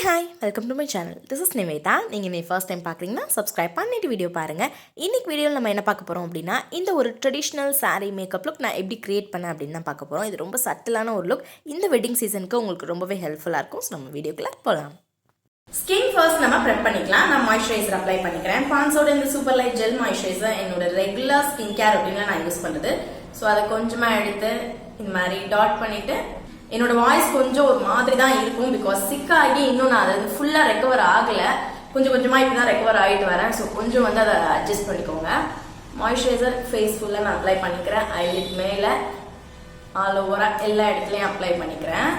Hi welcome to my channel. This is Nivetha. நீங்கள் நீ first time பார்க்குறீங்கன்னா சப்ஸ்கிரைப் பண்ணிட்டு வீடியோ பாருங்கள். இன்றைக்கி வீடியோவில் நம்ம என்ன பார்க்க போகிறோம் அப்படின்னா, இந்த ஒரு ட்ரெடிஷ்னல் சாரீ மேக்கப் லுக் நான் எப்படி க்ரியேட் பண்ணேன் அப்படின்னு தான் பார்க்க போகிறோம். இது ரொம்ப சட்டிலான ஒரு லுக். இந்த வெட்டிங் சீசனுக்கு உங்களுக்கு ரொம்பவே ஹெல்ப்ஃபுல்லாக இருக்கும். ஸோ நம்ம வீடியோக்குள்ளே போகலாம். ஸ்கின் ஃபர்ஸ்ட் நம்ம ப்ரெப் பண்ணிக்கலாம். நான் மாய்ஸ்சரைசர் அப்ளை பண்ணிக்கிறேன். பான்ஸோட இந்த சூப்பர் லைட் ஜெல் மாய்ஸ்சரைசர் என்னோட ரெகுலர் ஸ்கின் கேர் அப்படின்னு நான் யூஸ் பண்ணுறது. ஸோ அதை கொஞ்சமாக எடுத்து இந்த மாதிரி டாட் பண்ணிவிட்டு, என்னோட வாய்ஸ் கொஞ்சம் ஒரு மாதிரி தான் இருக்கும் பிகாஸ் சிக் ஆகி இன்னும் நான் அது ஃபுல்லாக ரெக்கவர் ஆகலை. கொஞ்சம் கொஞ்சமாக இப்போ தான் ரெக்கவர் ஆகிட்டு வரேன். ஸோ கொஞ்சம் வந்து அதை அட்ஜஸ்ட் பண்ணிக்கோங்க. மாய்ஸ்சரைசர் ஃபேஸ் ஃபுல்லாக நான் அப்ளை பண்ணிக்கிறேன். ஐலிட் மேலே ஆல் ஓவராக எல்லா இடத்துலையும் அப்ளை பண்ணிக்கிறேன்.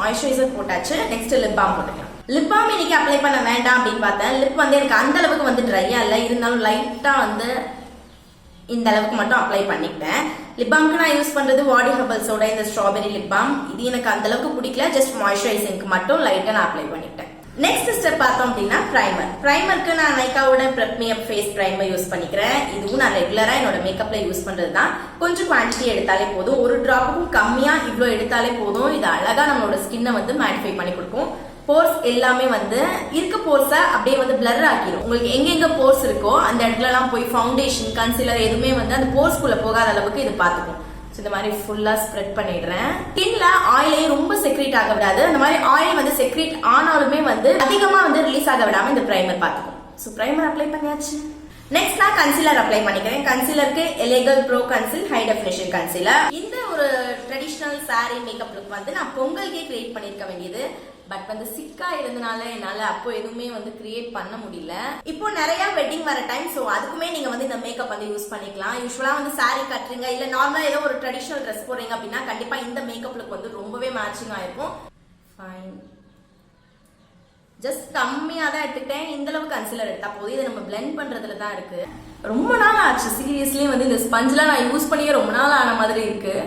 மாய்ஸ்சரைசர் போட்டாச்சு. நெக்ஸ்ட் லிப் பாம் போட்டுக்கலாம். லிப் பாம் இன்னைக்கு அப்ளை பண்ண வேண்டாம் அப்படின்னு பார்த்தேன். லிப் வந்து எனக்கு அந்த அளவுக்கு வந்து ட்ரையாக இல்லை, இருந்தாலும் லைட்டாக வந்து இந்த அளவுக்கு மட்டும் அப்ளை பண்ணிக்கிட்டேன். லிப் பாம்க்கு நான் யூஸ் பண்றது வாடி ஹெர்பல்ஸோட இந்த ஸ்ட்ராபெரி லிப் பாம். இது எனக்கு அந்த அளவுக்கு பிடிக்கல, ஜஸ்ட் மாய்ஸ்சரைசிங்க்கு மட்டும் லைட்டா நான் அப்ளை பண்ணிக்கிட்டேன். நெக்ஸ்ட் ஸ்டெப் பார்த்தோம் அப்படின்னா பிரைமர். பிரைமருக்கு நான் நைக்காவோட prep me up face primer use பண்ணிக்கிறேன். இதுவும் நான் ரெகுலரா என்னோட மேக்கப்ல யூஸ் பண்றது தான். கொஞ்சம் குவான்டிட்டி எடுத்தாலே போதும், ஒரு டிராப்புக்கும் கம்மியா இவ்வளோ எடுத்தாலே போதும். இது அழகா நம்மளோட ஸ்கின்னை வந்து மேடிஃபை பண்ணி கொடுக்கும். போர்ஸ் எல்லாமே வந்து இருக்க போர்ஸை அப்படியே வந்து பிளர் ஆக்கிடும். உங்களுக்கு எங்கெங்க போர்ஸ் இருக்கோ அந்த இடத்துல எல்லாம் போய் ஃபவுண்டேஷன் கன்சீலர் எதுவுமே வந்து அந்த போர்ஸ்குள்ள போகாத அளவுக்கு இது பார்த்துக்கும். இந்த மாதிரி ஃபுல்லா ஸ்ப்ரெட் பண்ணிடுறேன். ஸ்கின்ல ஆயிலையும் ரொம்ப செக்ரேட் ஆக விடாது. அந்த மாதிரி ஆயில் வந்து செக்ரேட் ஆனாலுமே வந்து அதிகமா வந்து ரிலீஸ் ஆக விடாம இந்த பிரைமர் பார்த்துக்கும். ஸோ பிரைமர் அப்ளை பண்ணியாச்சு. நெக்ஸ்ட் நான் கன்சீலர் அப்ளை பண்ணிக்கிறேன். கன்சீலருக்கு எலேகல் ப்ரோ கன்சீல் ஹை டெஃபினிஷன் கன்சீலர். இந்த ஒரு ட்ரெடிஷ்னல் சாரி மேக்கப் லுக் வந்து நான் பொங்கலுக்கே கிரியேட் பண்ணிருக்க வேண்டியது. பட் வந்து சிக்கா இருந்தனால என்னால அப்போ எதுவுமே வந்து கிரியேட் பண்ண முடியல. இப்போ நிறைய வெட்டிங் வர டைம், சோ அதுக்குமே நீங்க வந்து இந்த மேக்கப் வந்து யூஸ் பண்ணிக்கலாம். யூஸ்வலா வந்து சாரி கட்டுறீங்க இல்ல நார்மலா ஏதோ ஒரு ட்ரெடிஷனல் ட்ரெஸ் போடுறீங்க அப்படின்னா கண்டிப்பா இந்த மேக்கப் லுக் வந்து ரொம்பவே மேட்சிங் ஆயிருக்கும். ஃபைன். ஜஸ்ட் கம்மியா தான் எடுத்துட்டேன். இந்த அளவுக்கு கன்சீலர் எடுத்தா போதும். இதை நம்ம பிளெண்ட் பண்றதுல தான் இருக்கு. ரொம்ப நாள் ஆச்சு சீரியஸ்லி வந்து இந்த ஸ்பஞ்ச்லாம் நான் யூஸ் பண்ணியே ரொம்ப நாள் ஆன மாதிரி இருக்கு.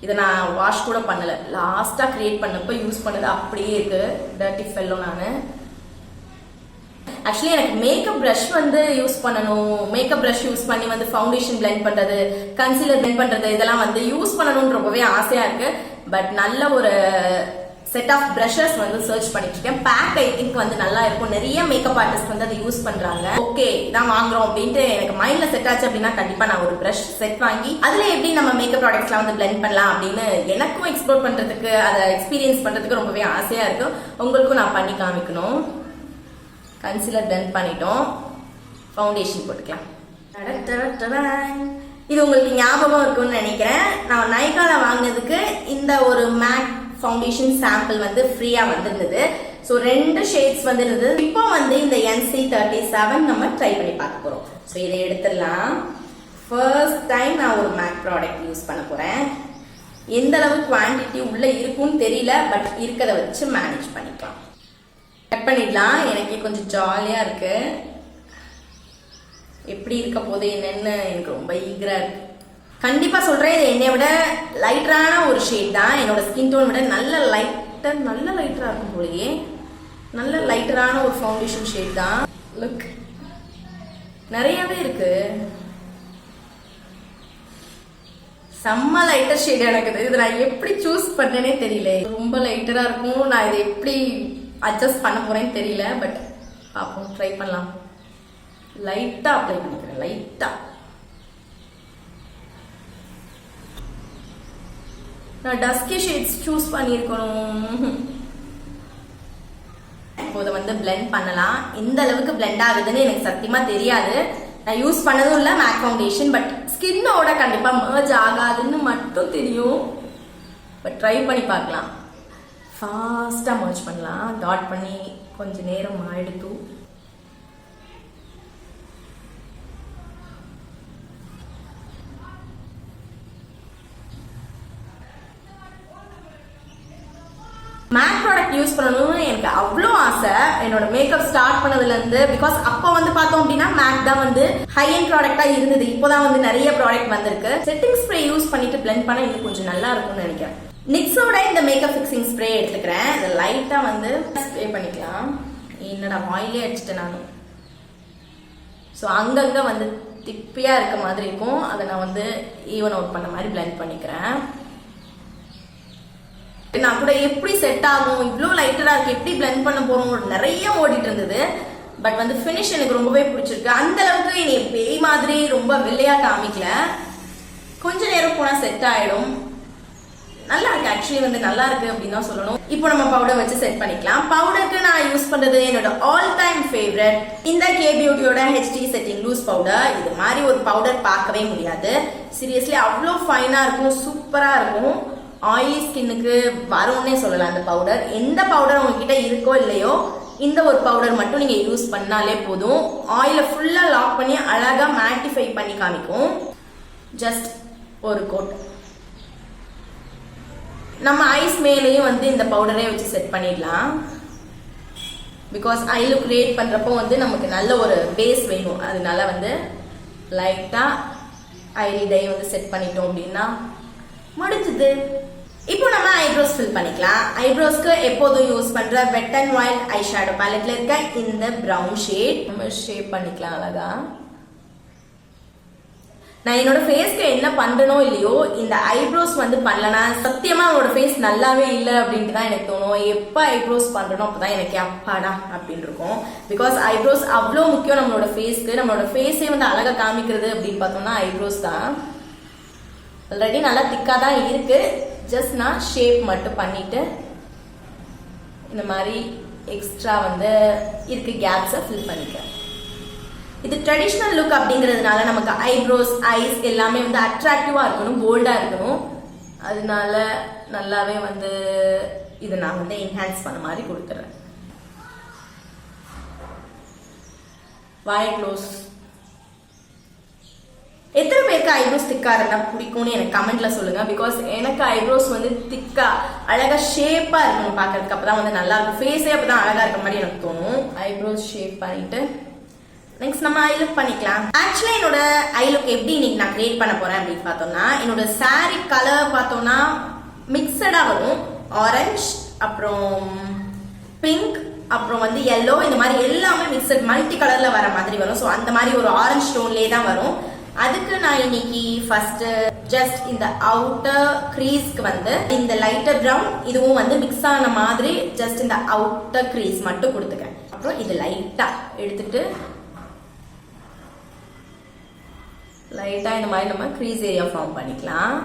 இதை நான் வாஷ் கூட பண்ணல, லாஸ்டா கிரியேட் பண்ணப்ப யூஸ் பண்ணது அப்படியே இருக்கு. டர்ட்டி ஃபெல்லோ நானு. ஆக்சுவலி எனக்கு மேக்கப் ப்ரஷ் வந்து யூஸ் பண்ணணும், மேக்கப் ப்ரஷ் யூஸ் பண்ணி வந்து ஃபவுண்டேஷன் பிளெண்ட் பண்றது, கன்சீலர் பிளெண்ட் பண்றது இதெல்லாம் வந்து யூஸ் பண்ணணும்னு ரொம்பவே ஆசையா இருக்கு. பட் நல்ல ஒரு செட் ஆஃப் பிரஷஸ் வந்து சர்ச் பண்ணிட்டு இருக்கேன். பேக் ஐ திங்க் வந்து நல்லா இருக்கும். நிறைய மேக்கப் ஆர்டிஸ்ட் வந்து அதை யூஸ் பண்றாங்க. ஓகே இதான் வாங்குறோம் அப்படின்ட்டு எனக்கு மைண்ட்ல செட் ஆச்சு அப்படின்னா கண்டிப்பா நான் ஒரு பிரஷ் செட் வாங்கி அதுல எப்படி நம்ம மேக்கப் ப்ராடக்ட்ஸ்லாம் வந்து பிளெண்ட் பண்ணலாம் அப்படின்னு எனக்கும் எக்ஸ்ப்ளோர் பண்றதுக்கு அதை எக்ஸ்பீரியன்ஸ் பண்றதுக்கு ரொம்பவே ஆசையா இருக்கு. உங்களுக்கும் நான் பண்ணி காமிக்கணும். கன்சீலர் பிளெண்ட் பண்ணிட்டோம். ஃபவுண்டேஷன் போட்டுக்கலாம். இது உங்களுக்கு ஞாபகம் இருக்கும்னு நினைக்கிறேன். நான் நைக்கால வாங்கினதுக்கு இந்த ஒரு மேக் ஃபவுண்டேஷன் சாம்பிள் வந்து ஃப்ரீயா வந்திருந்தது. ஸோ 2 ஷேட்ஸ் வந்து இருந்தது. இப்போ வந்து இந்த NC37 நம்ம ட்ரை பண்ணி பார்க்க போறோம். ஸோ இதை எடுத்துடலாம். ஃபர்ஸ்ட் டைம் நான் ஒரு மேக் ப்ராடக்ட் யூஸ் பண்ண போறேன். எந்த அளவு குவான்டிட்டி உள்ள இருக்கும்னு தெரியல, பட் இருக்கிறத வச்சு மேனேஜ் பண்ணிக்கலாம். கட் பண்ணிடலாம். எனக்கு கொஞ்சம் ஜாலியா இருக்கு. எப்படி இருக்க போது என்னன்னு எனக்கு ரொம்ப ஈகரா இருக்கு. கண்டிப்பா சொல்றேன், இது என்னை விட லைட்டரான ஒரு ஷேட் தான். என்னோட ஸ்கின் டோன் விட நல்ல லைட்டரா இருக்கும் போலயே. நல்ல லைட்டரான ஒரு ஃபவுண்டேஷன் ஷேட் தான். லுக் நிறையவே இருக்கு. செம்ம லைட்டர் ஷேட் எனக்கு. இது நான் எப்படி சூஸ் பண்ணேனே தெரியல. ரொம்ப லைட்டரா இருக்கும். நான் இதை எப்படி அட்ஜஸ்ட் பண்ண போறேன்னு தெரியல. பட் பாப்போம், ட்ரை பண்ணலாம். லைட்டா அப்ளை பண்ணிக்கிறேன். லைட்டா நான் டஸ்கி ஷேட்ஸ் சூஸ் பண்ணியிருக்கணும். இப்போதை வந்து பிளெண்ட் பண்ணலாம். இந்த அளவுக்கு பிளெண்ட் ஆகுதுன்னு எனக்கு சத்தியமா தெரியாது. நான் யூஸ் பண்ணதும் இல்லை மேக் ஃபவுண்டேஷன். பட் ஸ்கின்னோட கண்டிப்பா மர்ஜ் ஆகாதுன்னு மட்டும் தெரியும். பட் ட்ரை பண்ணி பார்க்கலாம். ஃபாஸ்டா மர்ஜ் பண்ணலாம். டாட் பண்ணி கொஞ்ச நேரம் ஆயிடுத்து. மேக் ப்ராடக்ட் யூஸ் பண்ணணும்னு எனக்கு அவ்வளோ ஆசை என்னோட மேக்கப் ஸ்டார்ட் பண்ணதுல இருந்து. பிகாஸ் அப்போ வந்து பார்த்தோம் அப்படின்னா மேக் தான் வந்து ஹை எண்ட் ப்ராடக்டா இருந்தது. இப்போதான் வந்து நிறைய ப்ராடக்ட் வந்திருக்கு. செட்டிங் ஸ்ப்ரே யூஸ் பண்ணிட்டு பிளெண்ட் பண்ண இன்னும் கொஞ்சம் நல்லா இருக்கும்னு நினைக்கிறேன். நிக்ஸோட இந்த மேக்கப் ஃபிக்ஸிங் ஸ்ப்ரே எடுத்துக்கிறேன். இதை லைட்டா வந்து ஸ்ப்ரே பண்ணிக்கலாம். என்னடா ஆயிலே அடிச்சுட்டேன் நானும். ஸோ அங்கங்க வந்து திப்பியா இருக்க மாதிரி இருக்கும். அதை நான் வந்து ஈவன் அவுட் பண்ண மாதிரி பிளெண்ட் பண்ணிக்கிறேன். நான் கூட எப்படி செட் ஆகும், இவ்வளோ லைட்டரா இருக்கு, எப்படி பிளெண்ட் பண்ண போறோம் நிறைய ஓடிட்டு இருந்தது. பட் வந்து ஃபினிஷ் எனக்கு ரொம்பவே பிடிச்சிருக்கு. அந்த அளவுக்கு என்னை பேய் மாதிரி ரொம்ப வெள்ளையா காமிக்கல. கொஞ்ச நேரம் போனா செட் ஆயிடும். நல்லா இருக்கு, ஆக்சுவலி வந்து நல்லா இருக்கு அப்படின்னு தான் சொல்லணும். இப்போ நம்ம பவுடர் வச்சு செட் பண்ணிக்கலாம். பவுடருக்கு நான் யூஸ் பண்றது என்னோட ஆல் டைம் ஃபேவரட் இந்த கே பியூட்டியோட HD செட்டிங் லூஸ் பவுடர். இது மாதிரி ஒரு பவுடர் பார்க்கவே முடியாது. சீரியஸ்லி அவ்வளோ ஃபைனா இருக்கும், சூப்பரா இருக்கும். ஆயிலி ஸ்கின்னுக்கு வரும்னே சொல்லலாம் அந்த பவுடர். எந்த பவுடர் உங்ககிட்ட இருக்கோ இல்லையோ இந்த ஒரு பவுடர் மட்டும் நீங்க யூஸ் பண்ணாலே போதும். ஆயில ஃபுல்லா லாக் பண்ணி அழகா மேட்டிஃபை பண்ணி காமிக்கும். ஜஸ்ட் ஒரு கோட். நம்ம ஐஸ் மேலேயும் வந்து இந்த பவுடரே வச்சு செட் பண்ணிடலாம். பிகாஸ் ஐ லுக் கிரியேட் பண்றப்போ வந்து நமக்கு நல்ல ஒரு பேஸ் வேணும். அதனால வந்து லைட்டா ஐலிடை வந்து செட் பண்ணிட்டோம் அப்படின்னா முடிஞ்சது. இப்போ நம்ம ஐப்ரோஸ் ஃபில் பண்ணிக்கலாம். ஐப்ரோஸ்க்கு எப்போதும் யூஸ் பண்ற wet and wild eye shadow பேலட்ல இருக்க இந்த பிரவுன் ஷேட் நம்ம ஷேப் பண்ணிக்கலாம் அழகா. நான் என்னோட ஃபேஸ்க்கு என்ன பண்றனோ இல்லையோ இந்த ஐப்ரோஸ் வந்து பண்ணலனா சத்தியமா அவனோட ஃபேஸ் நல்லாவே இல்லை அப்படின்ட்டு தான் எனக்கு தோணும். எப்போ ஐப்ரோஸ் பண்றனோ அப்பதான் எனக்கு அப்பாடா அப்படின்னு இருக்கும். பிகாஸ் ஐப்ரோஸ் அவ்வளோ முக்கியம் நம்மளோட ஃபேஸ்க்கு. நம்மளோட ஃபேஸே வந்து அழகா காமிக்கிறது அப்படின்னு பார்த்தோம்னா ஐப்ரோஸ் தான். ஆல்ரெடி நல்லா திக்கா தான் இருக்கு. ஜஸ்ட் நான் ஷேப் மட்டும் பண்ணிட்டு இந்த மாதிரி எக்ஸ்ட்ரா வந்து இருக்கு கேப்ஸை ஃபில் பண்ணிக்கிறேன். இது ட்ரெடிஷ்னல் லுக் அப்படிங்கிறதுனால நமக்கு ஐப்ரோஸ் ஐஸ் எல்லாமே வந்து அட்ராக்டிவா இருக்கணும், போல்டா இருக்கணும். அதனால நல்லாவே வந்து இதை நான் வந்து என்ஹான்ஸ் பண்ண மாதிரி கொடுத்துறேன். வாய் க்ளோஸ். எத்தனை பேருக்கு ஐப்ரோஸ் திக்கா இருந்தா பிடிக்கும்னு எனக்கு கமெண்ட்ல சொல்லுங்க. பிகாஸ் எனக்கு ஐப்ரோஸ் வந்து திக்கா அழகா ஷேப்பா இருக்கணும் பாக்குறதுக்கு. அப்பதான் வந்து நல்லா இருக்கும். ஃபேஸே அப்பதான் அழகா இருக்க மாதிரி எனக்கு தோணும். ஐப்ரோஸ் ஷேப் பண்ணிட்டு நெக்ஸ்ட் நம்ம ஐ லுக் பண்ணிக்கலாம். ஆக்சுவலா என்னோட ஐ லுக் எப்படி இன்னைக்கு நான் கிரியேட் பண்ண போறேன் அப்படின்னு பார்த்தோம்னா என்னோட சாரி கலர் பார்த்தோம்னா மிக்சடா வரும். ஆரஞ்சு, அப்புறம் பிங்க், அப்புறம் வந்து எல்லோ, இந்த மாதிரி எல்லாமே மிக்சட் மல்டி கலர்ல வர மாதிரி வரும். ஸோ அந்த மாதிரி ஒரு ஆரஞ்சு டோன்லேயே தான் வரும். அதுக்கு நான் இன்னைக்கு ஃபர்ஸ்ட் ஜஸ்ட் இந்த அவுட்டர் கிரீஸ்க்கு வந்து இந்த லைட்டர் பிரவுன் இதுவும் வந்து மிக்ஸ் ஆன மாதிரி ஜஸ்ட் இந்த அவுட்டர் கிரீஸ் மட்டும் கொடுத்துக்கேன். அப்புறம் இது லைட்டா எடுத்துட்டு லைட்டா இந்த மாதிரி நம்ம கிரீஸ் ஏரியா ஃபார்ம் பண்ணிக்கலாம்.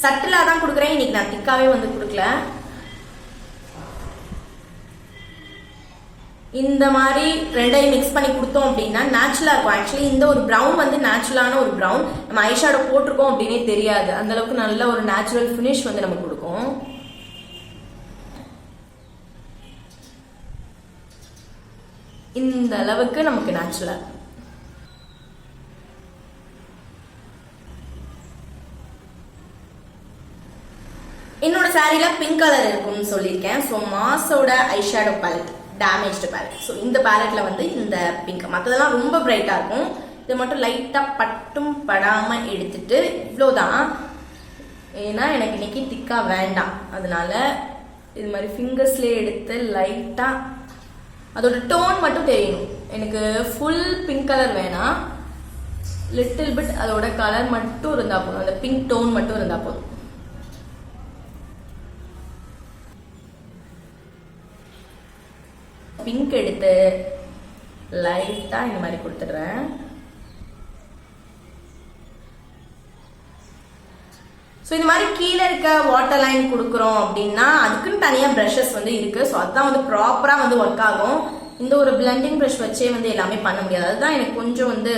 சட்டிலா தான் கொடுக்குறேன் இன்னைக்கு, நான் திக்காவே வந்து கொடுக்கல. இந்த மாதிரி ரெண்டையும் மிக்ஸ் பண்ணி கொடுத்தோம் அப்படின்னா நேச்சுரலா இருக்கும். ஆக்சுவலி இந்த ஒரு பிரவுன் வந்து நேச்சுரலான ஒரு பிரவுன். நம்ம ஐஷேடோ போட்டிருக்கோம் அப்படின்னே தெரியாது. அந்த அளவுக்கு நல்ல ஒரு நேச்சுரல் ஃபினிஷ் வந்து நமக்கு கொடுக்கும். இந்த அளவுக்கு நமக்கு நேச்சுரலா. என்னோட சாரியில பிங்க் கலர் இருக்கும்னு சொல்லியிருக்கேன். ஸோ மாஸோட eyeshadow palette damaged palette. So இந்த பேலட்ல வந்து இந்த பிங்க், மற்றதெல்லாம் ரொம்ப பிரைட்டா இருக்கும். இது மட்டும் லைட்டா பட்டும் படாம எடுத்துட்டு இவ்வளோதான். ஏன்னா எனக்கு இன்னைக்கு திக்கா வேண்டாம். அதனால இது மாதிரி ஃபிங்கர்ஸ்லேயே எடுத்து லைட்டா அதோட டோன் மட்டும் தெரியணும். எனக்கு ஃபுல் பிங்க் கலர் வேணாம், லிட்டில் பிட் அதோட கலர் மட்டும் இருந்தா போதும். அந்த பிங்க் டோன் மட்டும் இருந்தா போதும். பிங்க் எடுத்து லைட்டா இந்த மாதிரி கொடுத்துடுறேன். ஸோ இந்த மாதிரி கீழே இருக்க வாட்டர் லைன் கொடுக்குறோம் அப்படின்னா அதுக்குன்னு தனியாக ப்ரஷஸ் வந்து இருக்கு. ஸோ அதுதான் வந்து ப்ராப்பராக வந்து ஒர்க் ஆகும். இந்த ஒரு பிளெண்டிங் ப்ரஷ் வச்சே வந்து எல்லாமே பண்ண முடியாது. அதுதான் எனக்கு கொஞ்சம் வந்து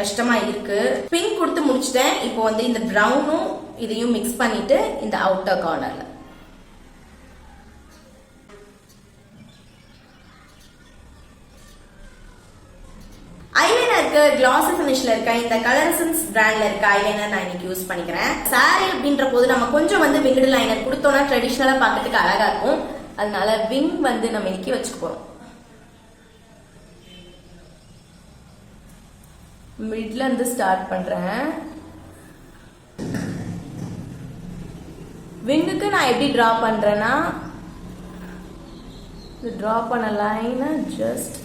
கஷ்டமா இருக்கு. பிங்க் கொடுத்து முடிச்சிட்டேன். இப்போ வந்து இந்த ப்ரௌனும் இதையும் மிக்ஸ் பண்ணிட்டு இந்த அவுட்டர் கார்னர்ல ஐலைனருக்கு கிளாசி ஃபினிஷ்ல இருக்க இந்த கலர்சன்ஸ் பிராண்ட்ல இருக்க ஐலைனர் நான் இன்னைக்கு யூஸ் பண்ணிக்கிறேன். சாரி அப்படின்ற போது நம்ம கொஞ்சம் வந்து விங்கடு லைனர் கொடுத்தோம்னா ட்ரெடிஷ்னலா பார்க்கறதுக்கு அழகா இருக்கும். அதனால விங் வந்து நம்ம இன்னைக்கு வச்சுக்க போறோம். மிட்ல இருந்து ஸ்டார்ட் பண்றேன். விங்குக்கு நான் எப்படி டிரா பண்றேன்னா டிரா பண்ண லைனை ஜஸ்ட்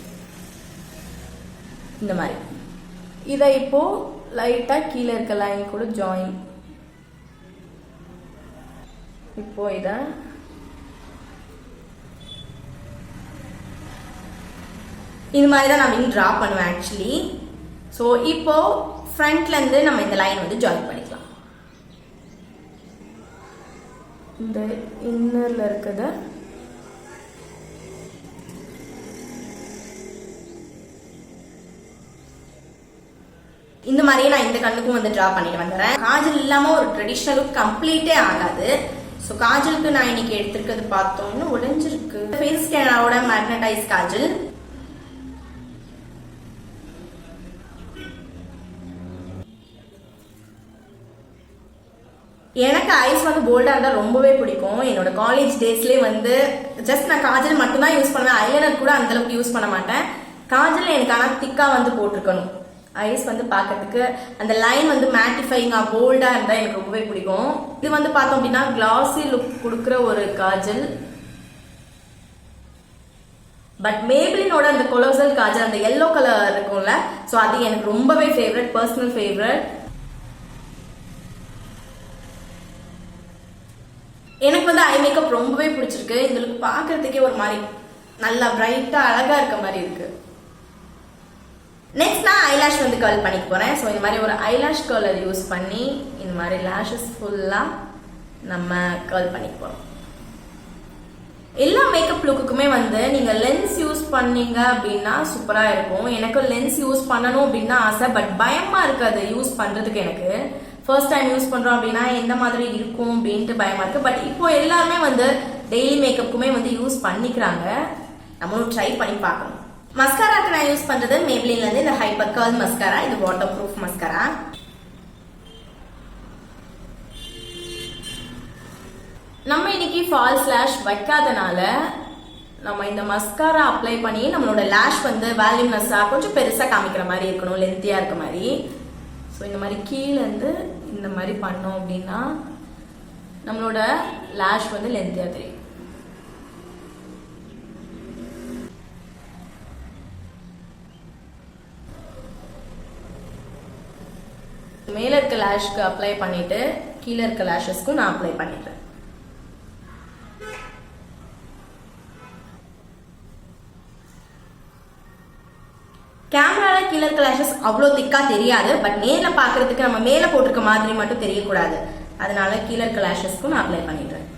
இந்த மாதிரி இதை இப்போ லைட்டா கீழே இருக்க லைன் கூட ஜாயின். இப்போ இதை இது மாதிரி தான் நான் விங் ட்ரா பண்ணுவேன் ஆக்சுவலி. ஸோ இப்போது ஃப்ரண்ட்லேருந்து நம்ம இந்த லைன் வந்து ஜாயின் பண்ணிக்கலாம். இந்த இன்னரில் இருக்கிறத இந்த மாதிரியே நான் இந்த கண்ணுக்கும் வந்து ட்ரா பண்ணிட்டு வந்துடுறேன். காஜல் இல்லாமல் ஒரு ட்ரெடிஷ்னல் லுக் கம்ப்ளீட்டே ஆகாது. ஸோ காஜலுக்கு நான் இன்னைக்கு எடுத்திருக்கிறது பார்த்தோம்னு உடைஞ்சிருக்கு. ஃபேஸ் ஸ்கேனரோட மேக்னடைஸ் காஜல். எனக்கு ஐஸ் வந்து போல்டாக இருந்தால் ரொம்பவே பிடிக்கும். என்னோட காலேஜ் டேஸ்லேயே வந்து ஜஸ்ட் நான் காஜல் மட்டும்தான் யூஸ் பண்ணுவேன். ஐலைனர் கூட அந்தளவுக்கு யூஸ் பண்ண மாட்டேன். காஜல் எனக்கு ஆனால் திக்காக வந்து போட்டிருக்கணும். ஐஸ் வந்து பார்க்கறதுக்கு அந்த லைன் வந்து மேட்டிஃபைங்காக போல்டாக இருந்தால் எனக்கு ரொம்பவே பிடிக்கும். இது வந்து பார்த்தோம் அப்படின்னா கிளாசி லுக் கொடுக்குற ஒரு காஜல். பட் மேபிளினோட அந்த கொலோசல் காஜல் அந்த எல்லோ கலர் இருக்கும்ல, ஸோ அது எனக்கு ரொம்பவே ஃபேவரட், பர்சனல் ஃபேவரட். எனக்கு வந்து ஐ மேக்கப் ரொம்பவே பிடிச்சிருக்கு. இந்த லுக் பார்க்கறதுக்கே ஒரு மாதிரி நல்லா பிரைட்டாக அழகாக இருக்க மாதிரி இருக்கு. நெக்ஸ்ட் நான் ஐலாஷ் வந்து கர்ல் பண்ணிக்க போகிறேன். ஸோ இந்த மாதிரி ஒரு ஐலாஷ் கர்லர் யூஸ் பண்ணி இந்த மாதிரி லேஷஸ் ஃபுல்லாக நம்ம கர்ல் பண்ணிக்க போகிறோம். எல்லா மேக்கப் லுக்குக்குமே வந்து நீங்கள் லென்ஸ் யூஸ் பண்ணீங்க அப்படின்னா சூப்பராக இருக்கும். எனக்கு லென்ஸ் யூஸ் பண்ணணும் அப்படின்னா ஆசை, பட் பயமாக இருக்காது யூஸ் பண்ணுறதுக்கு. எனக்கு ஃபர்ஸ்ட் டைம் யூஸ் பண்ணுறோம் அப்படின்னா எந்த மாதிரி இருக்கும் அப்படின்ட்டு பயமாக இருக்குது. பட் இப்போ எல்லாருமே வந்து டெய்லி மேக்கப்புக்குமே வந்து யூஸ் பண்ணிக்கிறாங்க. நம்மளும் ட்ரை பண்ணி பார்க்கணும். மஸ்காராக்கு நான் யூஸ் பண்றது மேப்ளின்லேருந்து இந்த ஹைப்பர் கர்ல் மஸ்காரா. இது வாட்டர் ப்ரூஃப் மஸ்காரா. நம்ம இன்னைக்கு ஃபால்ஸ் லேஷ் வைக்காதனால நம்ம இந்த மஸ்காரா அப்ளை பண்ணி நம்மளோட லேஷ் வந்து வேல்யூம்னஸாக கொஞ்சம் பெருசாக காமிக்கிற மாதிரி இருக்கணும், லென்த்தியாக இருக்க மாதிரி. ஸோ இந்த மாதிரி கீழேருந்து இந்த மாதிரி பண்ணோம் அப்படின்னா நம்மளோட லேஷ் வந்து லென்த்தியாக தெரியும். மேல இருக்க லேஷ்க்கு அப்ளை பண்ணிட்டு கீழே இருக்க லேஷஸ்க்கும் நான் அப்ளை பண்ணிடுறேன். கேமரால கீழே இருக்க லேஷஸ் அவ்வளோ திக்கா தெரியாது, பட் நேர்ல பாக்குறதுக்கு நம்ம மேல போட்டிருக்க மாதிரி மட்டும் தெரியக்கூடாது. அதனால கீழே இருக்க லேஷஸ்க்கும் நான் அப்ளை பண்ணிடுறேன்.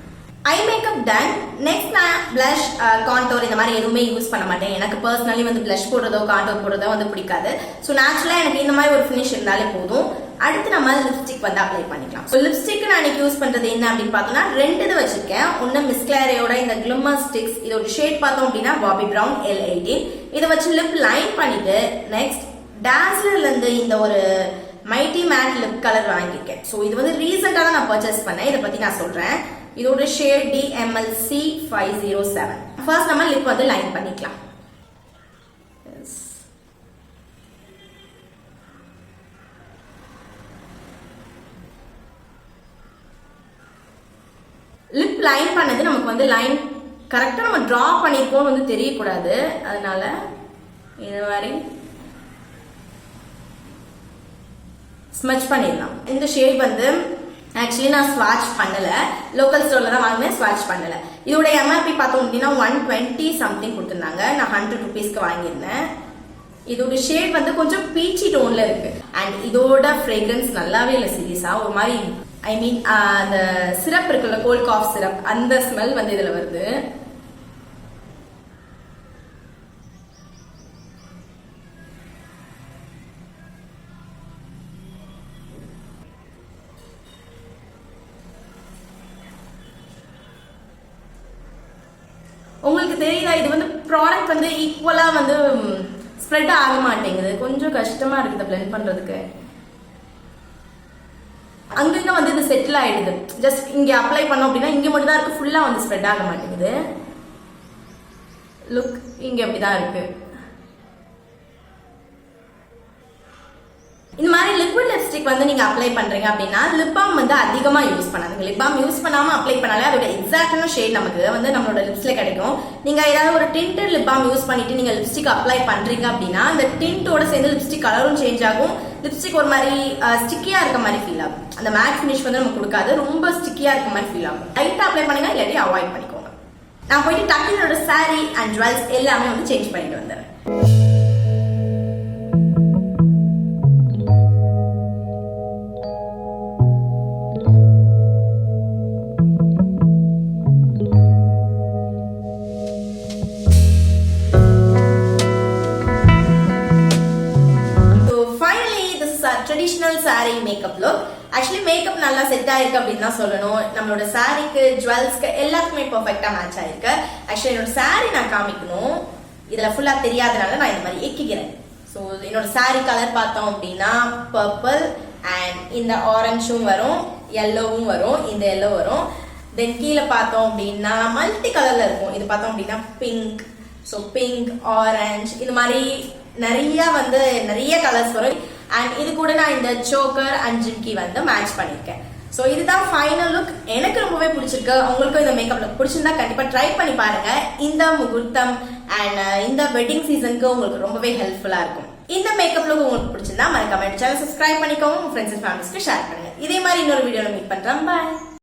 Eye makeup done. நெக்ஸ்ட் நான் பிளஷ், கான்டோர் இந்த மாதிரி எதுவுமே யூஸ் பண்ண மாட்டேன். எனக்கு பர்சனலி வந்து பிளஷ் போடுறதோ கான்டோர் போடுறதோ வந்து பிடிக்காது. ஸோ நேச்சுரலாக எனக்கு இந்த மாதிரி ஒரு ஃபினிஷ் இருந்தாலே போதும். அடுத்து நம்ம லிப்ஸ்டிக் வந்து அப்ளை பண்ணிக்கலாம். ஸோ லிப்ஸ்டிக் நான் இன்னைக்கு யூஸ் பண்றது என்ன அப்படின்னு பார்த்தோம்னா 2 இது வச்சிருக்கேன். ஒன்று மிஸ் கிளாரியோட இந்த கிளிம்மர் ஸ்டிக்ஸ். இதோட ஷேட் பார்த்தோம் அப்படின்னா பாபி பிரவுன் L18. இதை வச்சு லிப் லைன் பண்ணிட்டு நெக்ஸ்ட் டாஸ்லர்ல இருந்து இந்த ஒரு மைட்டி மேட் லிப் கலர் வாங்கியிருக்கேன். ஸோ இது வந்து ரீசெண்டாக தான் நான் பர்ச்சேஸ் பண்ணேன். இதை பத்தி நான் சொல்றேன். இதோட ஷேட் DMLC 507. ஃபர்ஸ்ட் நம்ம லிப் வந்து லைன் பண்ணிக்கலாம். லிப் லைன் பண்ணது நமக்கு வந்து லைன் கரெக்டாக நம்ம ட்ரா பண்ணியிருக்கோம்னு வந்து தெரியக்கூடாது. அதனால இது மாதிரி ஸ்மச் பண்ணிடலாம். இந்த ஷேட் வந்து ஆக்சுவலி நான் ஸ்வாட்ச் பண்ணல, லோக்கல் ஸ்டோர்ல தான் வாங்கினேன், ஸ்வாட்ச் பண்ணல. இதோட MRP பார்த்தோம் அப்படின்னா 120 சம்திங் கொடுத்துருந்தாங்க. நான் 100 ருபீஸ்க்கு வாங்கியிருந்தேன். இதோட ஷேட் வந்து கொஞ்சம் பீச்சி டோன்ல இருக்கு. அண்ட் இதோட ஃப்ரேக்ரன்ஸ் நல்லாவே இல்லை சீரியஸா. ஒரு மாதிரி ஐ மீன் அந்த சிரப் இருக்குல்ல, கோல்ட் காஃப் சிரப், அந்த ஸ்மெல் வந்து இதுல வருது. உங்களுக்கு தெரியுதா, இது வந்து ப்ராடக்ட் வந்து ஈக்குவலா வந்து ஸ்ப்ரெட் ஆக மாட்டேங்குது. கொஞ்சம் கஷ்டமா இருக்குது பிளெண்ட் பண்றதுக்கு. அங்கங்க வந்து இது செட்டில் ஆயிடுது. ஜஸ்ட் இங்க அப்ளை பண்ணோம் அப்படின்னா இங்க மட்டும் தான் இருக்கு, ஃபுல்லா வந்து ஸ்ப்ரெட் ஆக மாட்டேங்குது. லுக் இங்க அப்படிதான் இருக்கு. இந்த மாதிரி லிக்விட் லிப்ஸ்டிக் வந்து நீங்க அப்ளை பண்றீங்க அப்படின்னா லிப் பாம் வந்து அதிகமா யூஸ் பண்ணாதீங்க. லிப் பாம் யூஸ் பண்ணாம அப்ளை பண்ணாலே அதோட எக்ஸாக்டான ஷேட் நமக்கு வந்து நம்மளோட லிப்ஸ்ல கிடைக்கும். நீங்க ஏதாவது ஒரு டிண்டட் லிப் பாம் யூஸ் பண்ணிட்டு நீங்க லிப்ஸ்டிக் அப்ளை பண்றீங்க அப்படின்னா அந்த டிண்டோட சேர்ந்து லிப்ஸ்டிக் கலரும் சேஞ்ச் ஆகும். லிப்ஸ்டிக் ஒரு மாதிரி ஸ்டிக்கியா இருக்க மாதிரி ஃபீல் ஆகும். அந்த மேட் ஃபினிஷ் வந்து நமக்கு கொடுக்காது, ரொம்ப ஸ்டிக்கியா இருக்க மாதிரி ஃபீல் ஆகும். லைட்டா அப்ளை பண்ணுங்க, இல்லாட்டி அவாய்ட் பண்ணிக்கோங்க. நான் போயிட்டு டக்குனோட சாரி அண்ட் ஜுவல்ஸ் எல்லாமே வந்து சேஞ்ச் பண்ணிட்டு வந்துடுறேன். Makeup look. ஆக்சுவலி மேக்கப் நல்லா செட் ஆயிருக்கு அப்படின்னு தான் சொல்லணும். நம்மளோட சாரிக்கு ஜுவல்ஸ்க்கு எல்லாத்துக்குமே பெர்ஃபெக்ட்டா மேட்ச் ஆயிருக்கு. ஆக்சுவலி என்னோட சாரி நான் காமிக்கணும், இதுல ஃபுல்லா தெரியாதனால நான் இந்த மாதிரி எக்கிக்கிறேன். ஸோ என்னோட சாரி கலர் பார்த்தோம் அப்படின்னா பர்பிள் அண்ட் இந்த ஆரஞ்சும் வரும், எல்லோவும் வரும், இந்த எல்லோ வரும். தென் கீழே பார்த்தோம் அப்படின்னா மல்டி கலர்ல இருக்கும். இது பார்த்தோம் அப்படின்னா பிங்க், ஸோ பிங்க், ஆரஞ்ச், இது மாதிரி நிறைய கலர்ஸ் வரும். அண்ட் இது கூட நான் இந்த சோக்கர் அண்ட் ஜிம்கி வந்து மேட்ச் பண்ணியிருக்கேன். ஸோ இதுதான் ஃபைனல் லுக். எனக்கு ரொம்பவே பிடிச்சிருக்கு. உங்களுக்கும் இந்த மேக்கப் லுக் பிடிச்சிருந்தா கண்டிப்பா ட்ரை பண்ணி பாருங்க. இந்த முகூர்த்தம் அண்ட் இந்த வெட்டிங் சீசனுக்கு உங்களுக்கு ரொம்பவே ஹெல்ப்ஃபுல்லா இருக்கும். இந்த மேக்கப் லுக் உங்களுக்கு பிடிச்சிருந்தா மறக்காம சேனல் சப்ஸ்கிரைப் பண்ணிக்கோங்க, உங்க ஃப்ரெண்ட்ஸ் அண்ட் ஃபேமிலிஸ்க்கு ஷேர் பண்ணுங்க. இதே மாதிரி இன்னொரு வீடியோல மீட் பண்றேன். பாய்.